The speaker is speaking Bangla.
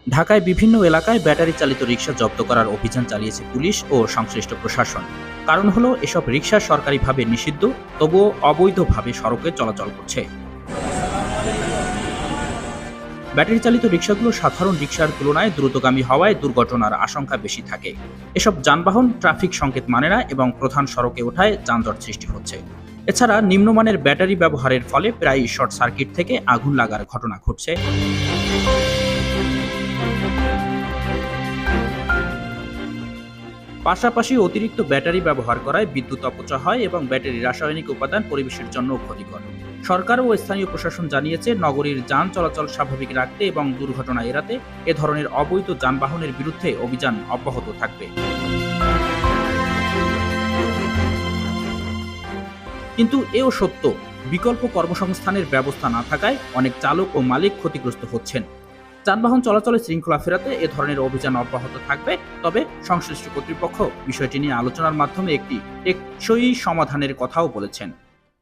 ঢাকায় বিভিন্ন এলাকায় ব্যাটারি চালিত রিকশা জব্দ করার অভিযান চালিয়েছে পুলিশ ও সংশ্লিষ্ট প্রশাসন। কারণ হলো এসব রিকশা সরকারিভাবে নিষিদ্ধ, তবুও অবৈধভাবে সড়কে চলাচল করছে। ব্যাটারি চালিত রিকশাগুলো সাধারণ রিকশার তুলনায় দ্রুতগামী হওয়ায় দুর্ঘটনার আশঙ্কা বেশি থাকে। এসব যানবাহন ট্রাফিক সংকেত মানে না এবং প্রধান সড়কে ওঠায় যানজট সৃষ্টি হচ্ছে। এছাড়া নিম্নমানের ব্যাটারি ব্যবহারের ফলে প্রায় শর্ট সার্কিট থেকে আগুন লাগার ঘটনা ঘটছে। পাশাপাশি অতিরিক্ত ব্যাটারি ব্যবহার করায় বিদ্যুৎ অপচয় হয় এবং ব্যাটারির রাসায়নিক উপাদান পরিবেশের জন্য ক্ষতিকর। সরকার ও স্থানীয় প্রশাসন জানিয়েছে, নগরীর যান চলাচল স্বাভাবিক রাখতে এবং দুর্ঘটনা এড়াতে এ ধরনের অবৈধ যানবাহনের বিরুদ্ধে অভিযান অব্যাহত থাকবে। কিন্তু এও সত্য, বিকল্প কর্মসংস্থানের ব্যবস্থা না থাকায় অনেক চালক ও মালিক ক্ষতিগ্রস্ত হচ্ছেন। যানবাহন চলাচলে শৃঙ্খলা ফেরাতে এ ধরনের অভিযান অব্যাহত থাকবে। তবে সংশ্লিষ্ট কর্তৃপক্ষ বিষয়টি নিয়ে আলোচনার মাধ্যমে একটি টেকসই সমাধানের কথাও বলেছেন।